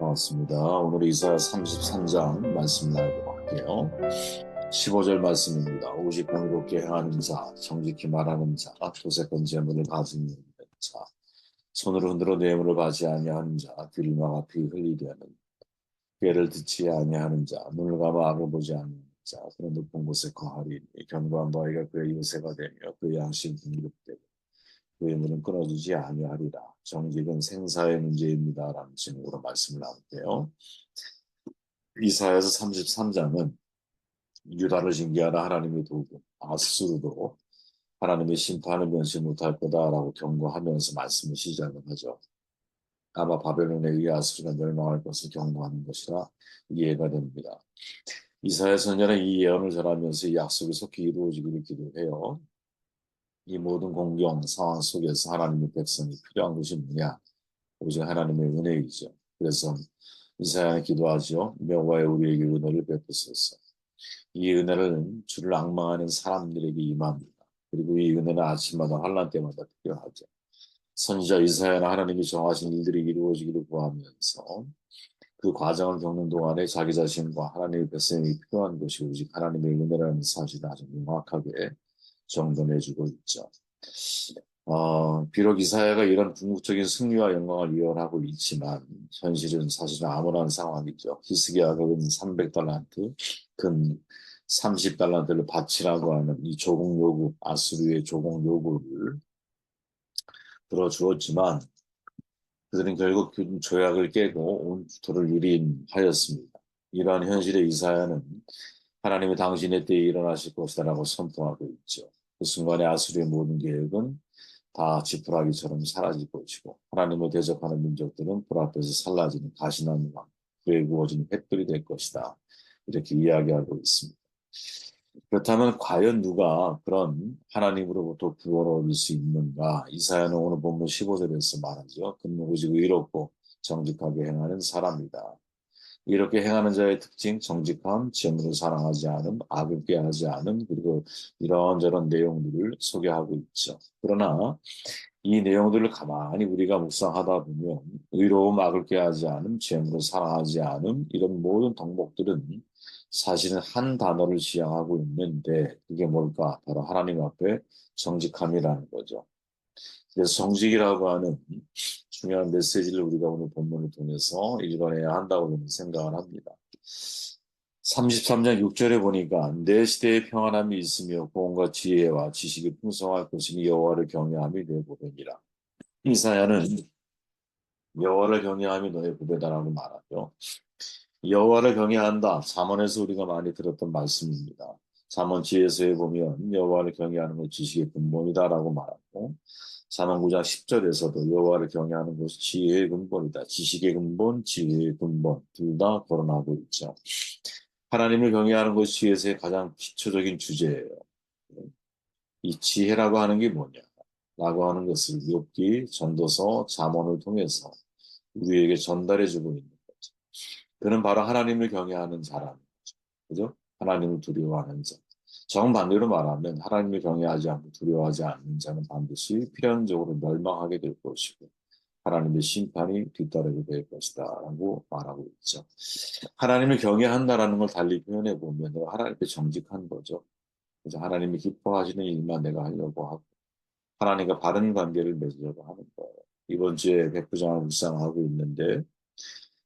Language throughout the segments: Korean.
반갑습니다. 오늘 이사야 33장 말씀 나누도록 할게요. 15절 말씀입니다. 오직 공의롭게 행하는 자, 정직히 말하는 자, 도색한 재물을 가지는 자, 손으로 흔들어 뇌물을 받지 아니하는 자, 귀를 막아 피 흘리게 하는 꾀를 듣지 아니하는 자, 눈을 감아 악을 보지 않는 자, 그런 높은 곳에 거하리. 견고한 바위가 그의 요새가 되며 그의 양식이 등급되고 그의 문은 끊어지지 아니하리라. 정직은 생사의 문제입니다. 라는 제목으로 말씀을 나눌게요. 이사야서 33장은 유다를 징계하라 하나님의 도구 아수르도 하나님의 심판을 면치 못할 거다라고 경고하면서 말씀을 시작을 하죠. 아마 바벨론에 의해 아수르가 멸망할 것을 경고하는 것이라 이해가 됩니다. 이사야 선지자는 이 예언을 전하면서 이 약속이 속히 이루어지기를 기도해요. 이 모든 공경 상황 속에서 하나님의 백성이 필요한 것이 뭐냐? 오직 하나님의 은혜이죠. 그래서 이사야는 기도하죠. 여호와의 우리에게 은혜를 베푸소서. 이 은혜는 주를 앙망하는 사람들에게 임합니다. 그리고 이 은혜는 아침마다 환난 때마다 필요하죠. 선지자 이사야는 하나님이 정하신 일들이 이루어지기를 구하면서 그 과정을 겪는 동안에 자기 자신과 하나님의 백성이 필요한 것이 오직 하나님의 은혜라는 사실을 아주 명확하게 정돈해주고 있죠. 비록 이사야가 이런 궁극적인 승리와 영광을 예언하고 있지만 현실은 사실은 암울한 상황이죠. 히스기야가 은 300달란트, 근 30달란트를 바치라고 하는 이 조공 요구, 아수르의 조공 요구를 들어주었지만 그들은 결국 그 조약을 깨고 온 국토를 유린하였습니다. 이러한 현실의 이사야는 하나님이 당신의 때에 일어나실 것이다라고 선포하고 있죠. 그 순간에 아수르의 모든 계획은 다 지푸라기처럼 사라질 것이고 하나님을 대적하는 민족들은 불 앞에서 살라지는 가시나무와 불에 구워진 횃불이 될 것이다. 이렇게 이야기하고 있습니다. 그렇다면 과연 누가 그런 하나님으로부터 구원을 얻을 수 있는가? 이사야는 오늘 본문 15절에서 말하죠. 그는 오직 의롭고 정직하게 행하는 사람이다. 이렇게 행하는 자의 특징, 정직함, 재물을 사랑하지 않음, 악을 꾀하지 않음, 그리고 이런저런 내용들을 소개하고 있죠. 그러나 이 내용들을 가만히 우리가 묵상하다 보면 의로움, 악을 꾀하지 않음, 재물을 사랑하지 않음, 이런 모든 덕목들은 사실은 한 단어를 지향하고 있는데 그게 뭘까? 바로 하나님 앞에 정직함이라는 거죠. 그래서 정직이라고 하는 중요한 메시지를 우리가 오늘 본문을 통해서 읽어내야 한다고 저는 생각을 합니다. 33장 6절에 보니까 내 시대에 평안함이 있으며 공과 지혜와 지식이 풍성할 것이니 여호와를 경외함이 내 보배니라. 이사야는 여호와를 경외함이 너의 보배다라고 말하죠. 여호와를 경외한다. 잠언에서 우리가 많이 들었던 말씀입니다. 잠언 지혜서에 보면 여호와를 경외하는 것 지식의 근본이다라고 말하고 잠언 9장 10절에서도 여호와를 경외하는 것이 지혜의 근본이다. 지식의 근본, 지혜의 근본 둘 다 거론하고 있죠. 하나님을 경외하는 것이 지혜서의 가장 기초적인 주제예요. 이 지혜라고 하는 게 뭐냐? 라고 하는 것을 욥기, 전도서, 잠언을 통해서 우리에게 전달해주고 있는 거죠. 그는 바로 하나님을 경외하는 자라는 거죠. 그죠? 하나님을 두려워하는 자. 정반대로 말하면 하나님을 경외하지 않고 두려워하지 않는 자는 반드시 필연적으로 멸망하게 될 것이고 하나님의 심판이 뒤따르게 될 것이다 라고 말하고 있죠. 하나님을 경외한다라는 걸 달리 표현해 보면 내가 하나님께 정직한 거죠. 그래서 하나님이 기뻐하시는 일만 내가 하려고 하고 하나님과 바른 관계를 맺으려고 하는 거예요. 이번 주에 백부장을 묵상하고 있는데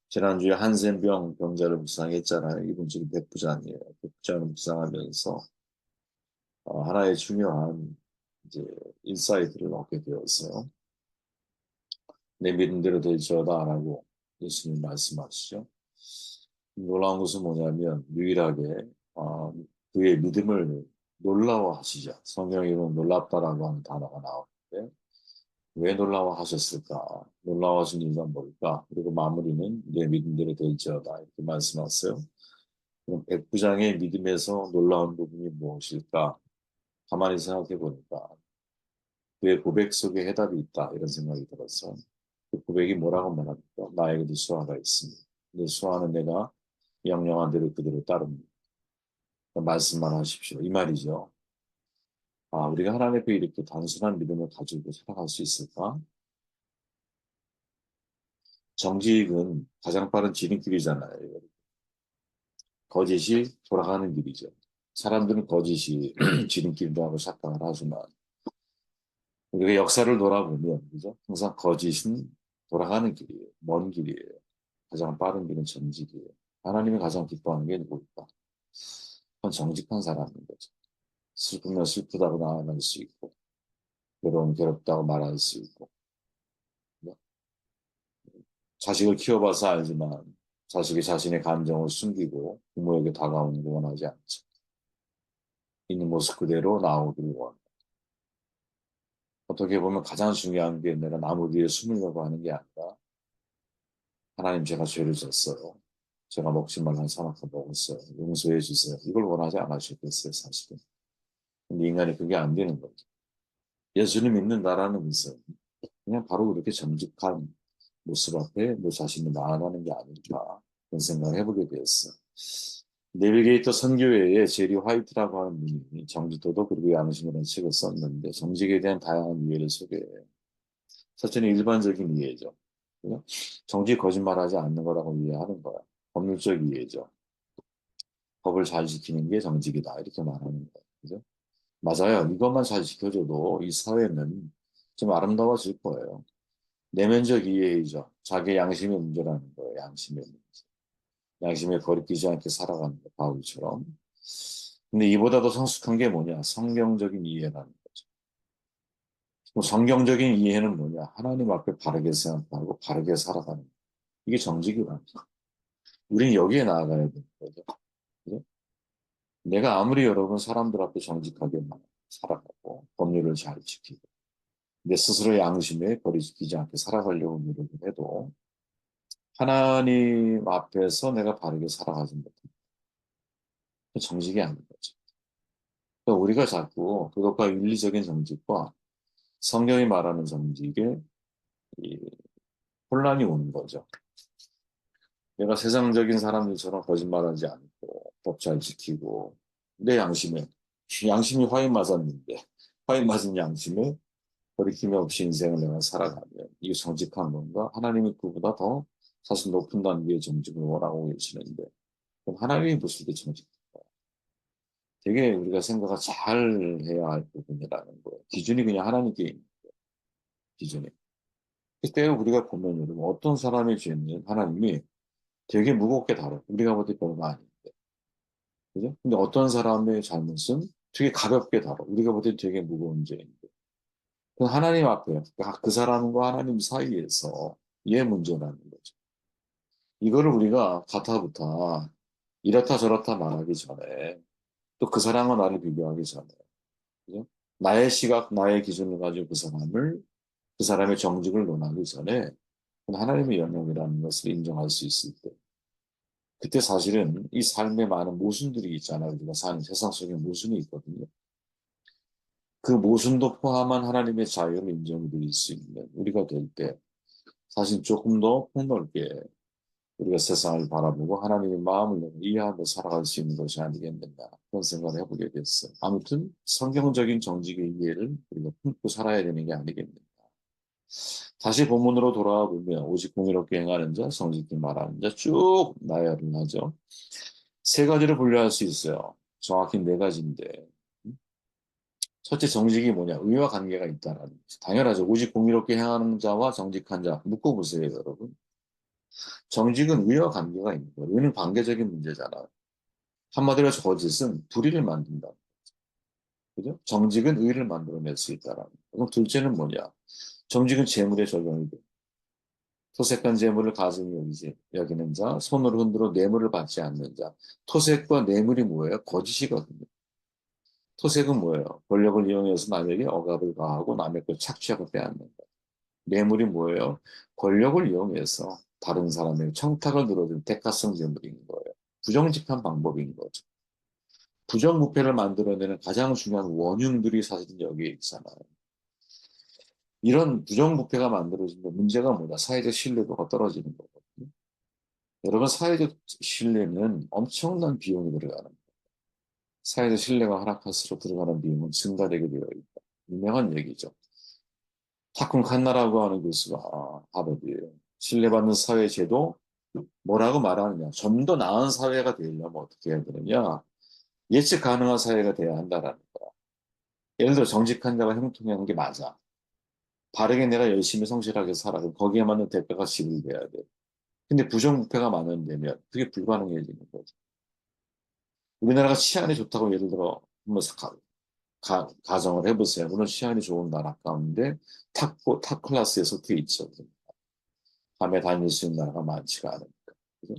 지난주에 한센병 병자를 묵상했잖아요. 이번 주는 백부장이에요. 백부장을 묵상하면서 하나의 중요한 이제 인사이트를 얻게 되었어요. 내 믿음대로 될지어다라고 예수님 말씀하시죠. 놀라운 것은 뭐냐면 유일하게 그의 믿음을 놀라워하시죠. 성경에 보면 놀랍다라고 하는 단어가 나오는데 왜 놀라워하셨을까? 놀라워하신 이유가 뭘까? 그리고 마무리는 내 믿음대로 될지어다 이렇게 말씀하세요. 그럼 백부장의 믿음에서 놀라운 부분이 무엇일까? 가만히 생각해 보니까 그의 고백 속에 해답이 있다 이런 생각이 들어서 그 고백이 뭐라고 말합니까? 나에게도 수화가 있습니다. 내 수화는 내가 명령한 대로 그대로 따릅니다. 말씀만 하십시오. 이 말이죠. 우리가 하나님 앞에 이렇게 단순한 믿음을 가지고 살아갈 수 있을까? 정직은 가장 빠른 지름길이잖아요. 거짓이 돌아가는 길이죠. 사람들은 거짓이 지름길이라고 하고 착각을 하지만 우리가 역사를 돌아보면 그죠? 항상 거짓은 돌아가는 길이에요. 먼 길이에요. 가장 빠른 길은 정직이에요. 하나님이 가장 기뻐하는 게 누구일까? 그건 정직한 사람인 거죠. 슬프면 슬프다고 나아갈 수 있고 괴로우면 괴롭다고 말할 수 있고 뭐, 자식을 키워봐서 알지만 자식이 자신의 감정을 숨기고 부모에게 다가오는 걸 원하지 않죠. 있는 모습 그대로 나오기를 원합니다. 어떻게 보면 가장 중요한 게 내가 나무 뒤에 숨으려고 하는 게 아니라 하나님 제가 죄를 졌어요. 제가 먹지 말란 사막을 먹었어요. 용서해 주세요. 이걸 원하지 않으셨겠어요, 사실은. 근데 인간이 그게 안 되는 거죠. 예수를 믿는다라는 것은 그냥 바로 그렇게 정직한 모습 앞에 너 자신이 나아가는 게 아닐까 그런 생각을 해보게 되었어요. 내비게이터 선교회에 제리 화이트라고 하는 분이 정직도도 그리고 양심이라는 책을 썼는데 정직에 대한 다양한 이해를 소개해요. 첫째는 일반적인 이해죠. 그죠? 정직 거짓말하지 않는 거라고 이해하는 거야. 법률적 이해죠. 법을 잘 지키는 게 정직이다. 이렇게 말하는 거예요. 그죠? 맞아요. 이것만 잘 지켜줘도 이 사회는 좀 아름다워질 거예요. 내면적 이해이죠. 자기 양심의 문제라는 거예요. 양심의 문제. 양심에 거리끼지 않게 살아가는 거, 바울처럼. 근데 이보다 더 성숙한 게 뭐냐? 성경적인 이해라는 거죠. 뭐 성경적인 이해는 뭐냐? 하나님 앞에 바르게 생각하고 바르게 살아가는 거. 이게 정직이라는 거. 우리는 여기에 나아가야 되는 거죠. 그죠? 내가 아무리 여러분 사람들 앞에 정직하게만 살아가고 법률을 잘 지키고 내 스스로 양심에 거리끼지 않게 살아가려고 노력을 해도 하나님 앞에서 내가 바르게 살아가지 못해. 정직이 아닌 거죠. 그러니까 우리가 자꾸 그것과 윤리적인 정직과 성경이 말하는 정직에 이 혼란이 오는 거죠. 내가 세상적인 사람들처럼 거짓말하지 않고 법 잘 지키고 내 양심이 화인 맞았는데 화인 맞은 양심에 거리낌이 없이 인생을 내가 살아가면 이게 정직한 건가? 하나님이 그보다 더 사실 높은 단계의 정직을 원하고 계시는데 그럼 하나님이 보실 때 정직할까요? 되게 우리가 생각을 잘 해야 할 부분이라는 거예요. 기준이 그냥 하나님께 있는 거예요. 기준이. 그때 우리가 보면 여러분 어떤 사람의 죄는 하나님이 되게 무겁게 다뤄. 우리가 볼 때 별거 아닌데. 그죠? 근데 어떤 사람의 잘못은 되게 가볍게 다뤄. 우리가 볼 때 되게 무거운 죄인데. 그 하나님 앞에 그 사람과 하나님 사이에서 얘 문제라는 거죠. 이거를 우리가 가타부타 이렇다 저렇다 말하기 전에 또 그 사람과 나를 비교하기 전에 그죠? 나의 시각, 나의 기준을 가지고 그 사람의 정직을 논하기 전에 하나님의 영역이라는 것을 인정할 수 있을 때 그때 사실은 이 삶에 많은 모순들이 있잖아요. 우리가 사는 세상 속에 모순이 있거든요. 그 모순도 포함한 하나님의 자유를 인정드릴 수 있는 우리가 될 때 사실 조금 더 폭넓게 우리가 세상을 바라보고 하나님의 마음을 이해하며 살아갈 수 있는 것이 아니겠는가 그런 생각을 해보게 됐어요. 아무튼 성경적인 정직의 이해를 우리가 품고 살아야 되는 게 아니겠는가. 다시 본문으로 돌아와 보면 오직 공의롭게 행하는 자, 성직히 말하는 자 쭉 나열을 하죠. 세 가지를 분류할 수 있어요. 정확히 네 가지인데. 첫째 정직이 뭐냐? 의와 관계가 있다라는 거죠. 당연하죠. 오직 공의롭게 행하는 자와 정직한 자. 묶어보세요, 여러분. 정직은 의와 관계가 있는 거예요. 의는 관계적인 문제잖아요. 한마디로 거짓은 불의를 만든다. 그죠? 정직은 의를 만들어낼 수 있다라는 거예요. 그럼 둘째는 뭐냐? 정직은 재물에 적용이 돼. 토색한 재물을 가증히 여기는 자, 손으로 흔들어 뇌물을 받지 않는 자. 토색과 뇌물이 뭐예요? 거짓이거든요. 토색은 뭐예요? 권력을 이용해서 남에게 억압을 가하고 남의 걸 착취하고 빼앗는 것. 뇌물이 뭐예요? 권력을 이용해서 다른 사람에게 청탁을 늘어준 대가성 재물인 거예요. 부정직한 방법인 거죠. 부정부패를 만들어내는 가장 중요한 원흉들이 사실 여기에 있잖아요. 이런 부정부패가 만들어지면 문제가 뭐냐? 사회적 신뢰도가 떨어지는 거거든요. 여러분, 사회적 신뢰는 엄청난 비용이 들어가는 거예요. 사회적 신뢰가 하락할수록 들어가는 비용은 증가되게 되어 있다. 유명한 얘기죠. 타쿤 칸나라고 하는 교수가 하버드에 신뢰받는 사회 제도, 뭐라고 말하느냐. 좀 더 나은 사회가 되려면 어떻게 해야 되느냐. 예측 가능한 사회가 돼야 한다라는 거야. 예를 들어 정직한 자가 형통하는 게 맞아. 바르게 내가 열심히 성실하게 살아도 거기에 맞는 대가가 지불돼야 돼. 근데 부정부패가 만연되면 그게 불가능해지는 거죠. 우리나라가 치안이 좋다고 예를 들어 한번 가정을 해보세요. 물론 치안이 좋은 나라 가운데 탑 클래스에 속해 있죠. 밤에 다닐 수 있는 나라가 많지가 않으니까. 그죠?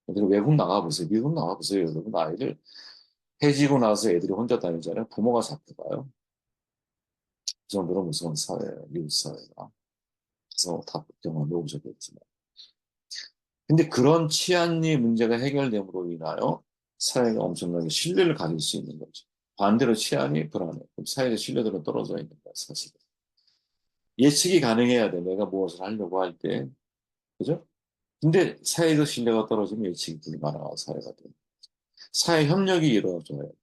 근데 외국 나가보세요. 미국 나가보세요. 여러분 아이들 해지고 나서 애들이 혼자 다니잖아요. 부모가 잡혀가요. 그 정도로 무서운 사회예요. 미국 사회가. 그래서 다 경험해 오셨겠지만. 근데 그런 치안이 문제가 해결됨으로 인하여 사회가 엄청나게 신뢰를 가질 수 있는 거죠. 반대로 치안이 불안해. 그럼 사회의 신뢰도는 떨어져 있는 거야, 사실. 예측이 가능해야 돼. 내가 무엇을 하려고 할 때. 그죠? 근데 사회적 신뢰가 떨어지면 예측이 불가능한 사회가 돼. 사회 협력이 이루어져야 돼.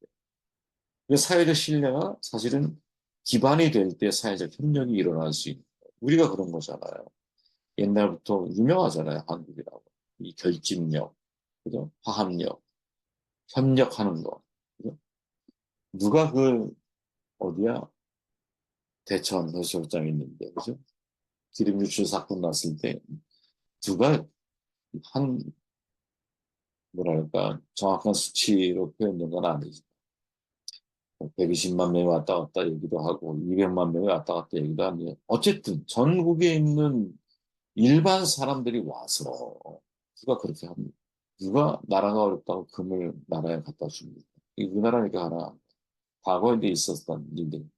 그 사회적 신뢰가 사실은 기반이 될 때 사회적 협력이 일어날 수 있는 거예요. 우리가 그런 거잖아요. 옛날부터 유명하잖아요, 한국이라고. 이 결집력, 그죠? 화합력, 협력하는 거. 그죠? 누가 어디야? 대천 해수욕장 있는데, 그죠? 기름 유출 사건 났을 때, 누가 한, 뭐랄까, 정확한 수치로 표현된 건 아니지. 120만 명이 왔다 갔다 얘기도 하고, 200만 명이 왔다 갔다 얘기도 하는데, 어쨌든 전국에 있는 일반 사람들이 와서, 누가 그렇게 합니까? 누가 나라가 어렵다고 금을 나라에 갖다 줍니까? 이 우리나라니까 하나, 과거에 있었던 일들,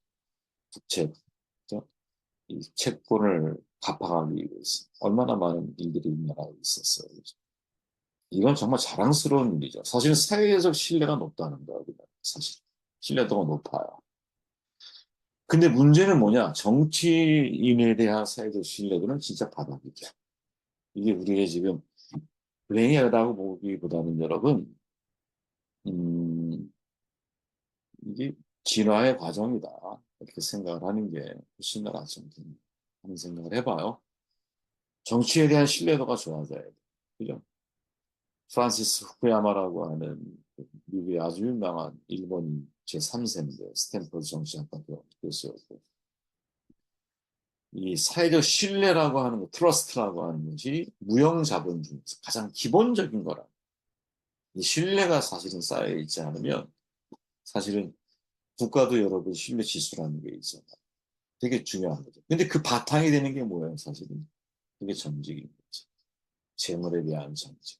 국채, 그죠? 이 채권을 갚아가기 위해서 얼마나 많은 일들이 우리나라에 있었어요. 그죠? 이건 정말 자랑스러운 일이죠. 사실은 사회적 신뢰가 높다는 거예요. 사실 신뢰도가 높아요. 근데 문제는 뭐냐? 정치인에 대한 사회적 신뢰도는 진짜 바닥이죠. 이게 우리가 지금 불행하다고 보기보다는 여러분, 음, 이게 진화의 과정이다. 이렇게 생각을 하는 게 훨씬 더 낫지 않겠나 하는 생각을 해봐요. 정치에 대한 신뢰도가 좋아져야 돼. 그죠? 프란시스 후쿠야마라고 하는 미국의 아주 유명한 일본 제3세인데 스탠퍼드 정치학과 교수였고 이 사회적 신뢰라고 하는 거, 트러스트라고 하는 것이 무형자본 중에서 가장 기본적인 거라. 이 신뢰가 사실은 쌓여 있지 않으면 사실은 국가도 여러분 신뢰 지수라는 게 있잖아요. 되게 중요한 거죠. 근데 그 바탕이 되는 게 뭐예요, 사실은? 그게 정직인 거죠. 재물에 대한 정직.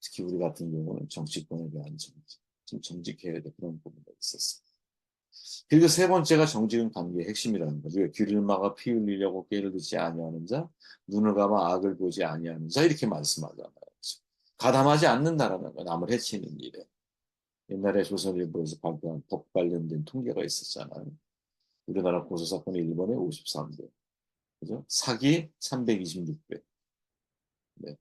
특히 우리 같은 경우는 정치권에 대한 정직. 좀 정직해야 돼. 그런 부분가 있었어. 그리고 세 번째가 정직은 관계의 핵심이라는 거죠. 귀를 막아 피 흘리려고 꾀를 듣지 아니하는 자, 눈을 감아 악을 보지 아니하는 자 이렇게 말씀하잖아요. 가담하지 않는다라는 거, 남을 해치는 일에. 옛날에 조선일보에서 발표한 법 관련된 통계가 있었잖아요. 우리나라 고소사건이 일본에 53배, 그죠? 사기 326배, 네.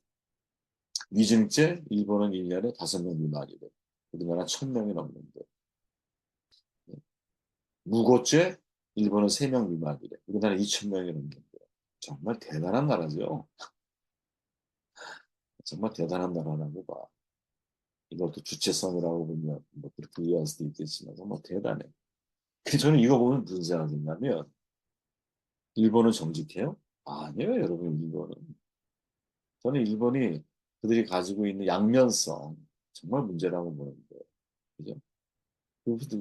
위증죄 일본은 1년에 5명 미만이래. 우리나라 1000명이 넘는데. 네. 무고죄 일본은 3명 미만이래. 우리나라 2000명이 넘는데. 정말 대단한 나라죠. 정말 대단한 나라라고 봐. 이것도 주체성이라고 보면 뭐 그렇게 이해할 수도 있겠지만 정말 대단해. 근데 저는 이거 보면 무슨 생각이 있냐면 일본은 정직해요? 아니에요, 여러분. 일본은 저는 일본이 그들이 가지고 있는 양면성 정말 문제라고 보는데, 그죠?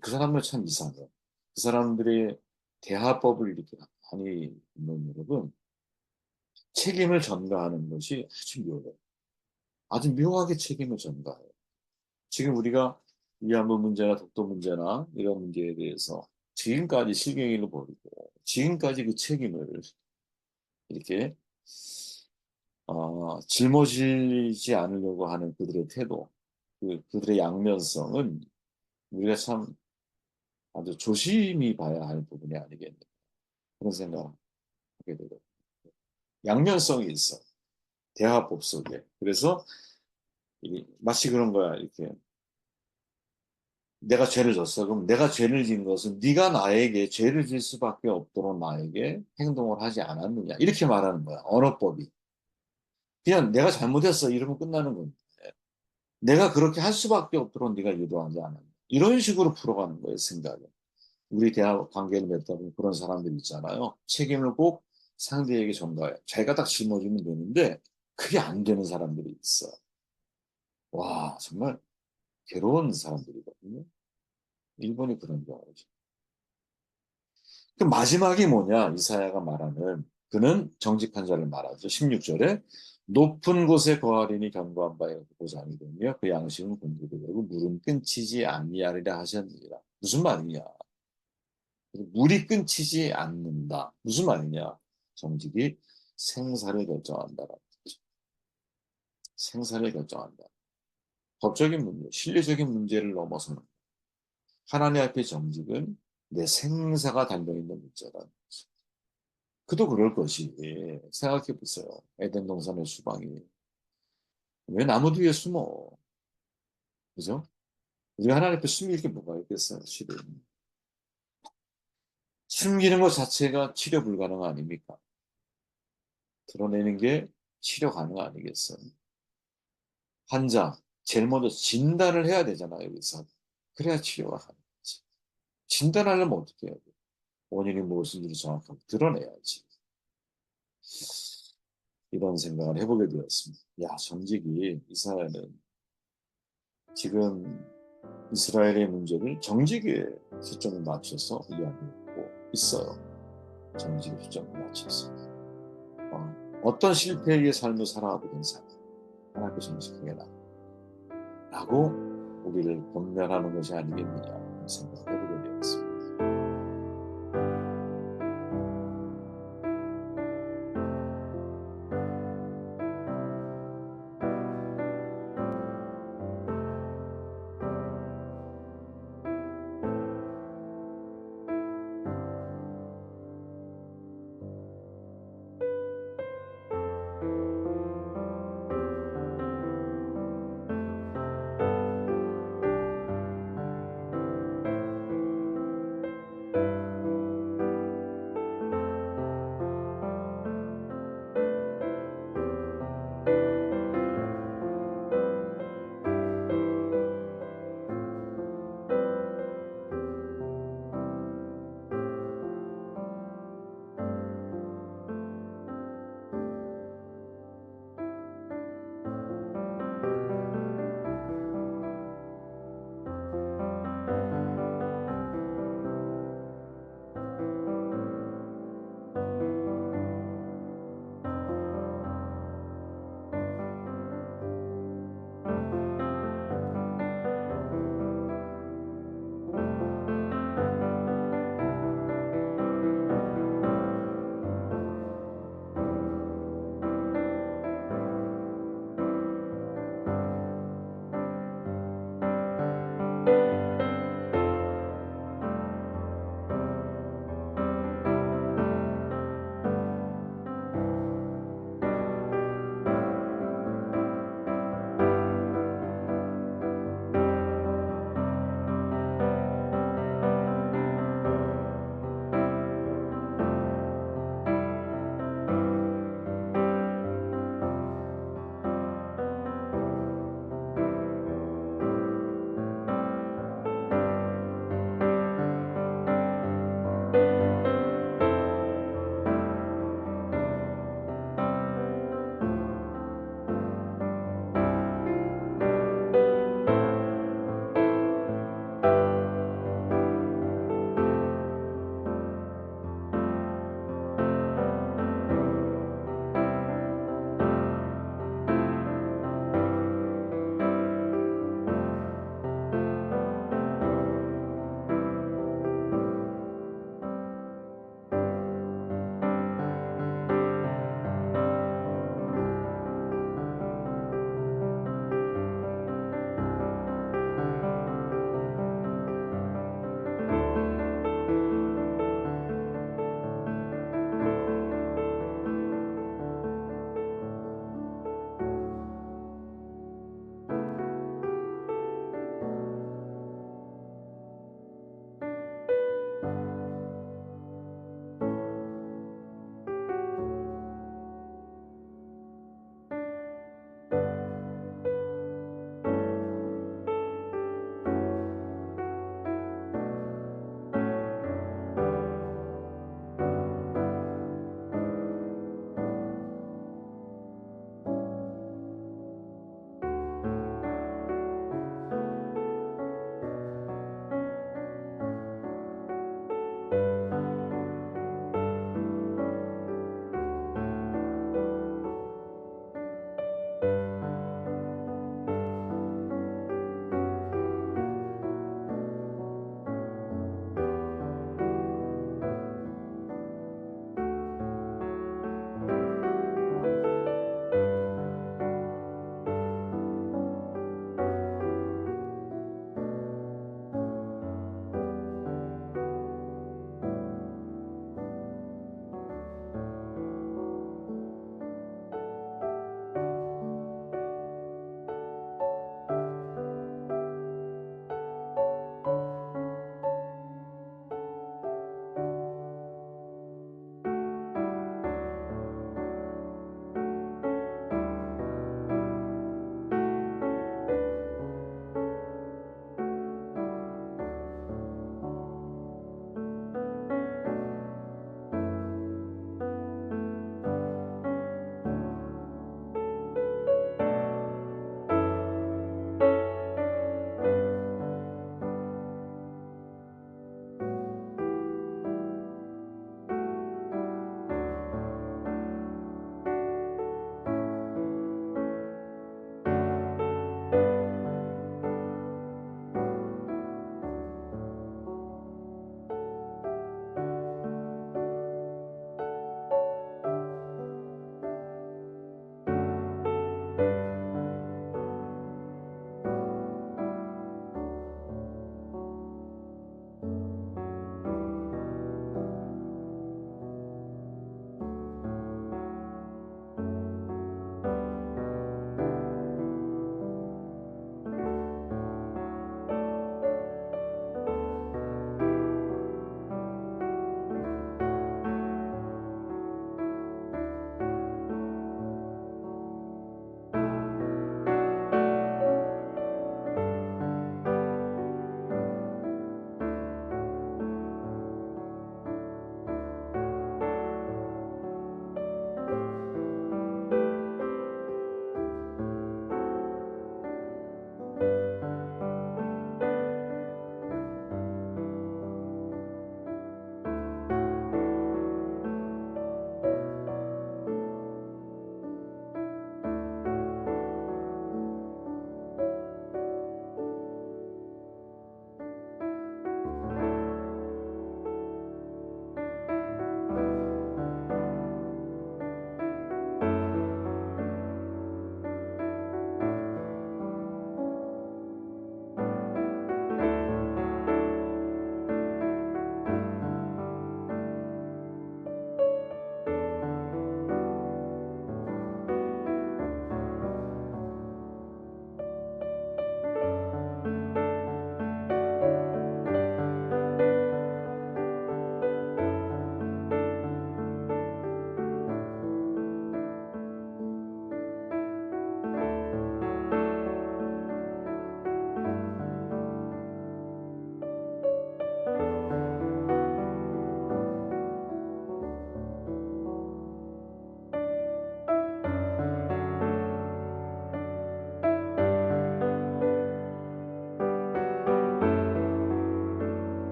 그 사람들 참 이상해요. 그 사람들의 대화법을 이렇게 많이 보면 여러분 책임을 전가하는 것이 아주 묘해요. 아주 묘하게 책임을 전가해요. 지금 우리가 위안부 문제나 독도 문제나 이런 문제에 대해서 지금까지 실갱이를 벌이고 지금까지 그 책임을 이렇게 짊어지지 않으려고 하는 그들의 태도, 그들의 양면성은 우리가 참 아주 조심히 봐야 할 부분이 아니겠네. 그런 생각을 하게 되고. 양면성이 있어. 대화법 속에. 그래서 마치 그런 거야. 이렇게 내가 죄를 졌어. 그럼 내가 죄를 진 것은 네가 나에게 죄를 질 수밖에 없도록 나에게 행동을 하지 않았느냐. 이렇게 말하는 거야. 언어법이. 그냥 내가 잘못했어 이러면 끝나는 건데 내가 그렇게 할 수밖에 없도록 네가 유도하지 않았냐. 이런 식으로 풀어가는 거예요, 생각을. 우리 대화 관계를 맺다 보면 그런 사람들 있잖아요. 책임을 꼭 상대에게 전가해. 자기가 딱 짊어지면 되는데 그게 안 되는 사람들이 있어. 와, 정말 괴로운 사람들이거든요. 일본이 그런 경우죠. 그 마지막이 뭐냐? 이사야가 말하는 그는 정직한 자를 말하죠. 16절에 높은 곳에 거하리니 견고한 바에 보장이 되며 그 양식은 공급이 되고 물은 끊치지 아니하리라 하셨느니라. 무슨 말이냐? 물이 끊치지 않는다. 무슨 말이냐? 정직이 생사를 결정한다라는 거죠. 생사를 결정한다. 법적인 문제, 신뢰적인 문제를 넘어서는 하나님 앞의 정직은 내 생사가 달려있는 문제다. 그도 그럴 것이 생각해 보세요. 에덴 동산의 수박이 왜 나무 뒤에 숨어? 그죠? 우리 하나님 앞에 숨길 게 뭐가 있겠어요, 실은. 숨기는 것 자체가 치료 불가능 아닙니까? 드러내는 게 치료 가능 아니겠어요? 환자, 제일 먼저 진단을 해야 되잖아요, 의사. 그래야 치료가 가능하지. 진단하려면 어떻게 해야 돼? 원인이 무엇인지를 정확하게 드러내야지. 이런 생각을 해보게 되었습니다. 야, 정직이 이스라엘은 지금 이스라엘의 문제를 정직에 초점을 맞춰서 이야기하고 있어요. 정직에 초점을 맞춰서. 어떤 실패의 삶을 살아보던 사람, 하나님께 정직하게 나라고 우리를 권면하는 것이 아니겠느냐 생각을